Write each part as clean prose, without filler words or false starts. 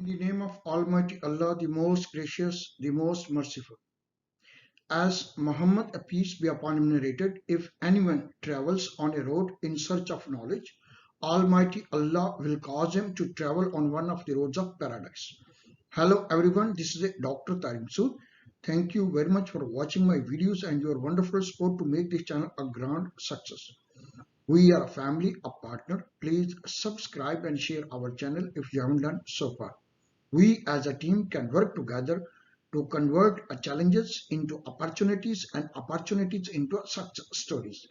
In the name of Almighty Allah, the most gracious, the most merciful. As Muhammad, peace be upon him, narrated, if anyone travels on a road in search of knowledge, Almighty Allah will cause him to travel on one of the roads of paradise. Hello everyone, this is Dr. Tarim Sood. Thank you very much for watching my videos and your wonderful support to make this channel a grand success. We are a family, a partner. Please subscribe and share our channel if you haven't done so far. We as a team can work together to convert challenges into opportunities and opportunities into success stories.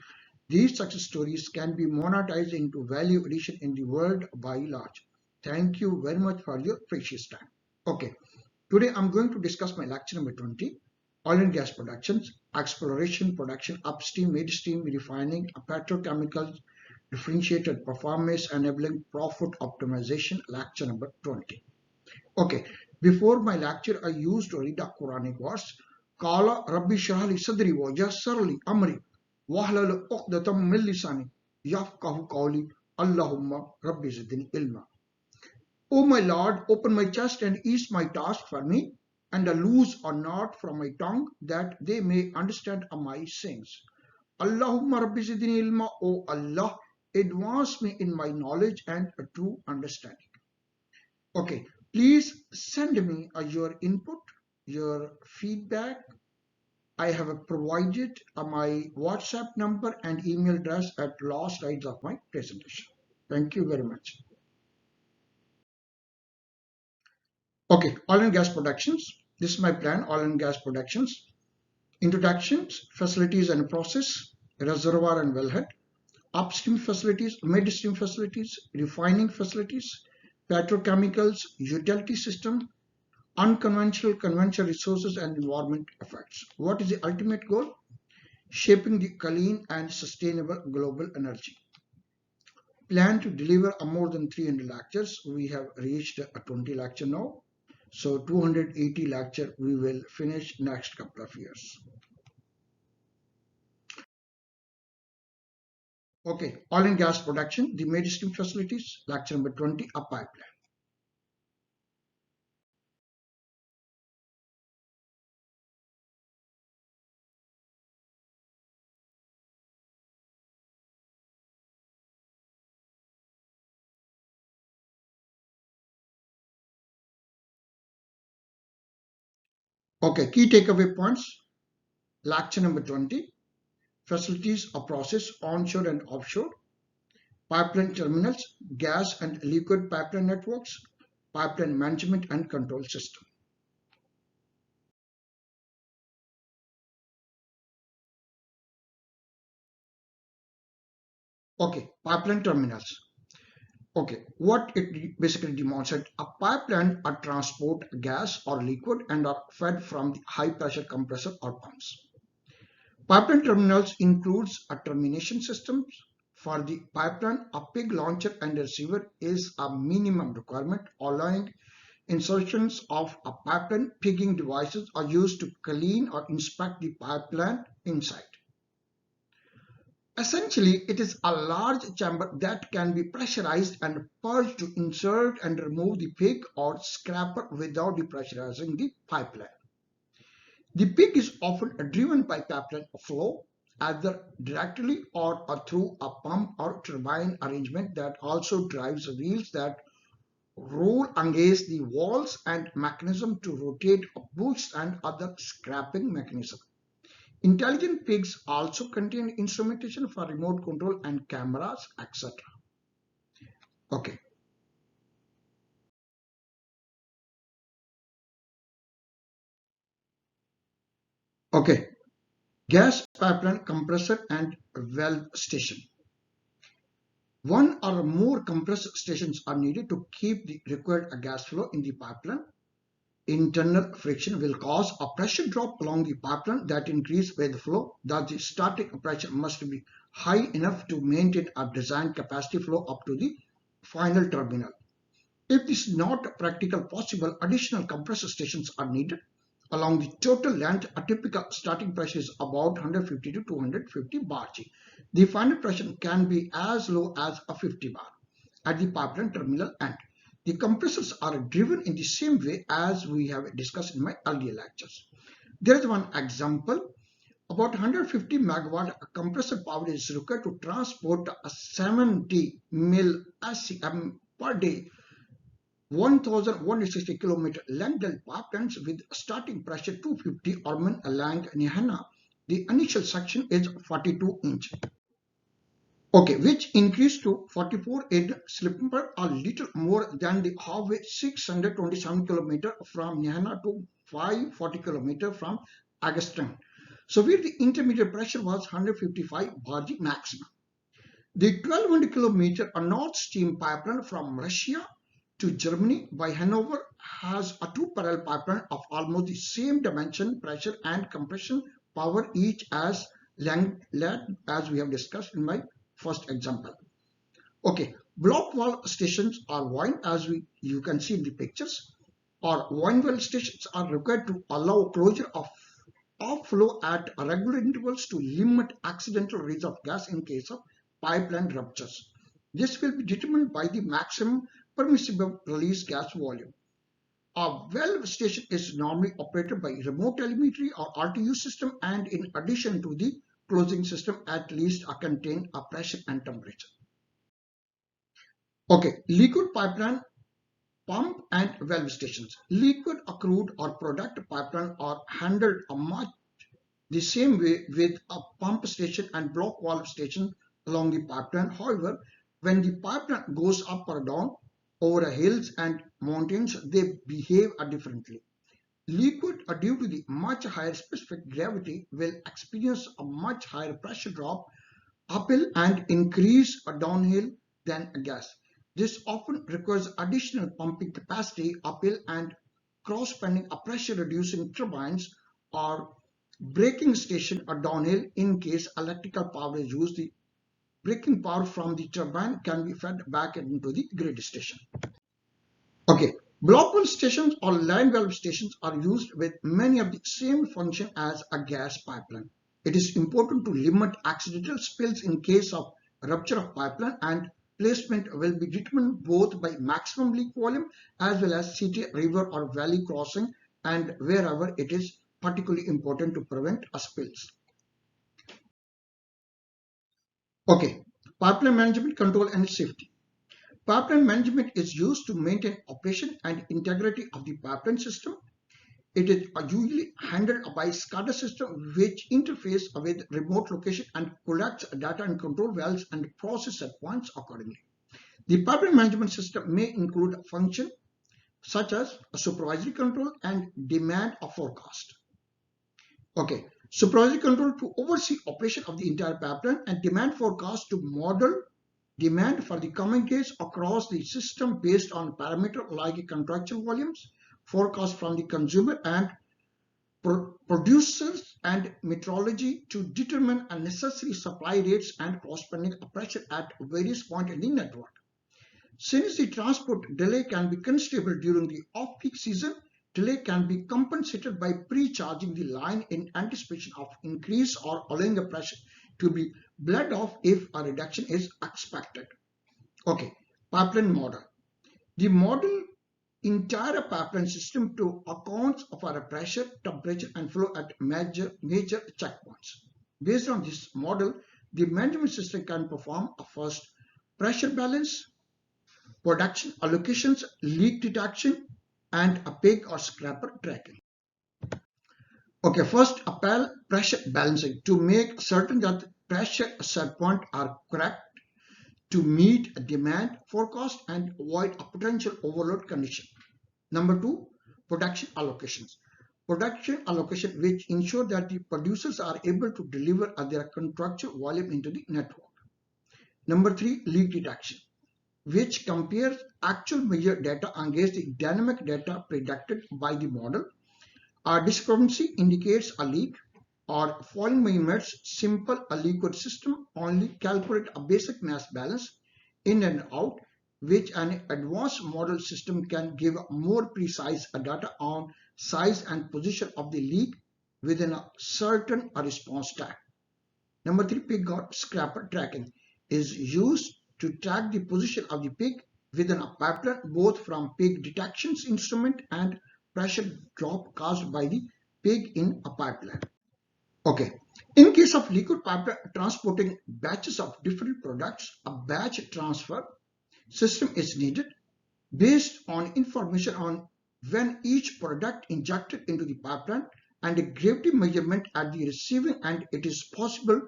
These success stories can be monetized into value addition in the world by large. Thank you very much for your precious time. Okay, today I'm going to discuss my lecture number 20, oil and gas productions, exploration, production, upstream, midstream, refining, petrochemicals, differentiated performance, enabling profit optimization, lecture number 20. Okay, before my lecture, I used to read a Quranic verse. Qala Rabbi Shrah li sadri wa yassir li amri wahlul uqdatam min lisani yafqahu qawli Allahumma Rabbi zidni ilma. O my Lord, open my chest and ease my task for me, and loose a knot from my tongue that they may understand my sayings. Allahumma Rabbi zidni ilma, O Allah, advance me in my knowledge and a true understanding. Okay, please send me your input, your feedback. I have provided my WhatsApp number and email address at last slides of my presentation. Thank you very much. Okay, oil and gas productions. This is my plan, oil and gas productions. Introductions, facilities and process, reservoir and wellhead, upstream facilities, midstream facilities, refining facilities, petrochemicals, utility system, unconventional, conventional resources and environment effects. What is the ultimate goal? Shaping the clean and sustainable global energy. Plan to deliver more than 300 lectures. We have reached a 20 lecture now. So 280 lecture we will finish next couple of years. Okay, oil and gas production, the midstream facilities, lecture number 20, a pipeline. Okay, key takeaway points, lecture number 20, facilities of process onshore and offshore, pipeline terminals, gas and liquid pipeline networks, pipeline management and control system. Okay, pipeline terminals. Okay, what it basically demonstrates, a pipeline are transport gas or liquid and are fed from the high pressure compressor or pumps. Pipeline terminals includes a termination system for the pipeline. A pig launcher and receiver is a minimum requirement, allowing insertions of a pipeline. Pigging devices are used to clean or inspect the pipeline inside. Essentially, it is a large chamber that can be pressurized and purged to insert and remove the pig or scraper without depressurizing the pipeline. The pig is often driven by pipeline flow, either directly or through a pump or turbine arrangement that also drives wheels that roll against the walls and mechanism to rotate boosts and other scrapping mechanism. Intelligent pigs also contain instrumentation for remote control and cameras, etc. Okay. Okay. Gas pipeline compressor and valve station. One or more compressor stations are needed to keep the required gas flow in the pipeline. Internal friction will cause a pressure drop along the pipeline that increases with the flow. Thus, the starting pressure must be high enough to maintain a design capacity flow up to the final terminal. If this is not practical possible, additional compressor stations are needed. Along the total length, a typical starting pressure is about 150 to 250 bar G. The final pressure can be as low as a 50 bar at the pipeline terminal end. The compressors are driven in the same way as we have discussed in my earlier lectures. There is one example. About 150 megawatt compressor power is required to transport a 70 mil SCM per day 1160 kilometer Langdale pipelines with starting pressure 250 Orman Lang Nihana. The initial section is 42 inch. Okay, which increased to 44 in Slipper, a little more than the halfway 627 kilometer from Nihana to 540 kilometer from Augustine. So where the intermediate pressure was 155 bar the maximum. The 1200 kilometer Nord Stream pipeline from Russia to Germany by Hanover has a two parallel pipeline of almost the same dimension, pressure and compression power each as Langland, as we have discussed in my first example. Okay, block valve stations are wide as you can see in the pictures, or wine well stations are required to allow closure of flow at regular intervals to limit accidental release of gas in case of pipeline ruptures. This will be determined by the maximum permissible release gas volume. A valve station is normally operated by remote telemetry or RTU system, and in addition to the closing system, at least contain a pressure and temperature. Okay, liquid pipeline, pump and valve stations. Liquid, crude or product pipeline are handled much the same way with a pump station and block valve station along the pipeline. However, when the pipeline goes up or down over hills and mountains, they behave differently. Liquid, due to the much higher specific gravity, will experience a much higher pressure drop uphill and increase downhill than a gas. This often requires additional pumping capacity uphill and cross-pending pressure reducing turbines or braking station downhill in case electrical power is used. The braking power from the turbine can be fed back into the grid station. Okay, block valve stations or line valve stations are used with many of the same function as a gas pipeline. It is important to limit accidental spills in case of rupture of pipeline, and placement will be determined both by maximum leak volume as well as city, river or valley crossing, and wherever it is particularly important to prevent spills. Okay, pipeline management, control and safety. Pipeline management is used to maintain operation and integrity of the pipeline system. It is usually handled by SCADA system, which interface with remote location and collects data and control valves and process set points accordingly. The pipeline management system may include a function such as a supervisory control and demand forecast. Okay, supervisory control to oversee operation of the entire pipeline, and demand forecast to model demand for the coming days across the system based on parameters like contractual volumes, forecast from the consumer and producers, and metrology to determine necessary supply rates and corresponding pressure at various points in the network. Since the transport delay can be considerable during the off-peak season, delay can be compensated by pre-charging the line in anticipation of increase or allowing the pressure to be bled off if a reduction is expected. Okay, pipeline model. The model entire pipeline system to account for a pressure, temperature and flow at major checkpoints. Based on this model, the management system can perform a first pressure balance, production allocations, leak detection, and a pig or scraper tracking. Okay, first pressure balancing to make certain that pressure set point are correct to meet a demand forecast and avoid a potential overload condition. Number two, production allocations. Production allocation which ensure that the producers are able to deliver their contractual volume into the network. Number three, leak detection, which compares actual measured data against the dynamic data predicted by the model. Our discrepancy indicates a leak, or following measurements, simple a liquid system only calculate a basic mass balance in and out, which an advanced model system can give more precise data on size and position of the leak within a certain response time. Number three, pig or scraper tracking is used to track the position of the pig within a pipeline, both from peak detection instrument and pressure drop caused by the peak in a pipeline. Okay. In case of liquid pipeline transporting batches of different products, a batch transfer system is needed based on information on when each product injected into the pipeline and a gravity measurement at the receiving end. It is possible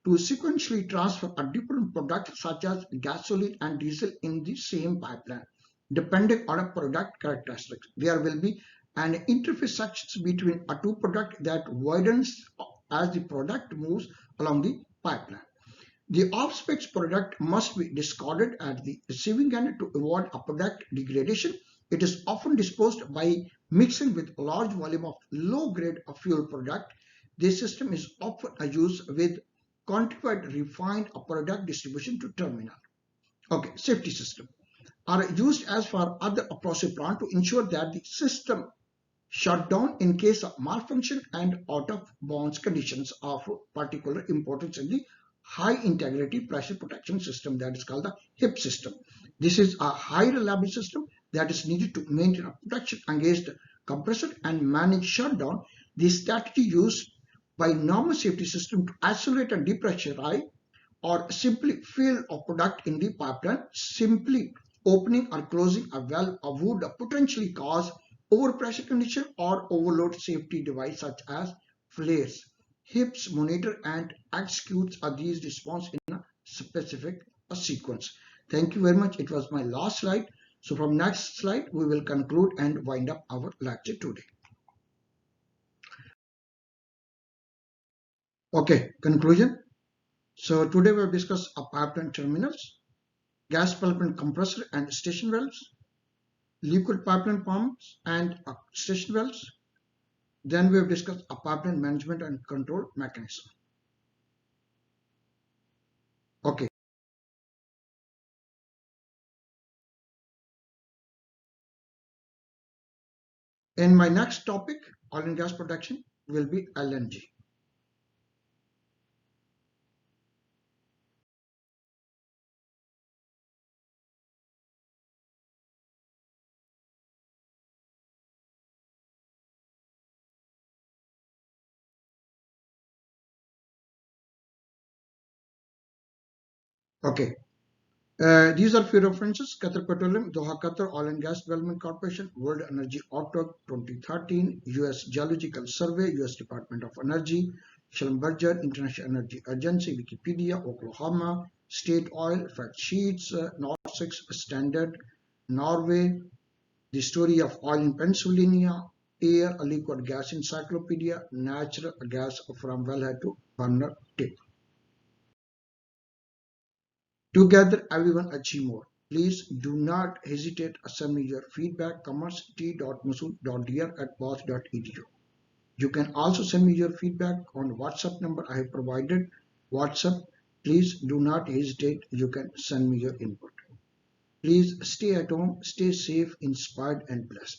to sequentially transfer a different product such as gasoline and diesel in the same pipeline depending on a product characteristics. There will be an interface sections between a two product that widens as the product moves along the pipeline. The off-specs product must be discarded at the receiving end to avoid a product degradation. It is often disposed by mixing with a large volume of low-grade fuel product. This system is often used with quantified refined product distribution to terminal. Okay, safety system are used as for other process plant to ensure that the system shut down in case of malfunction and out of bounds conditions of particular importance in the high integrity pressure protection system, that is called the HIP system. This is a high reliable system that is needed to maintain a protection against compressor and manage shutdown. The strategy used by normal safety system to isolate and depressurize or simply fill a product in the pipeline. Simply opening or closing a valve would potentially cause overpressure condition or overload safety device such as flares. HIPS monitor and executes these response in a specific sequence. Thank you very much. It was my last slide. So from next slide, we will conclude and wind up our lecture today. Okay, conclusion. So today we have discussed a pipeline terminals, gas pipeline compressor and station valves, liquid pipeline pumps and station valves. Then we have discussed a pipeline management and control mechanism. Okay. In my next topic, oil and gas production, will be LNG. Okay. These are few references: Qatar Petroleum, Doha, Qatar Oil and Gas Development Corporation, World Energy Outlook 2013, US Geological Survey, US Department of Energy, Schlumberger International Energy Agency, Wikipedia, Oklahoma State Oil, fact sheets, North 6 Standard, Norway, The Story of Oil in Pennsylvania, Air, a Liquid Gas Encyclopedia, Natural Gas from Wellhead to Burner Tip. Together, everyone achieve more. Please do not hesitate to send me your feedback, comments, t.musul.dr@bosch.edu. You can also send me your feedback on WhatsApp number I have provided. WhatsApp, please do not hesitate. You can send me your input. Please stay at home, stay safe, inspired, and blessed.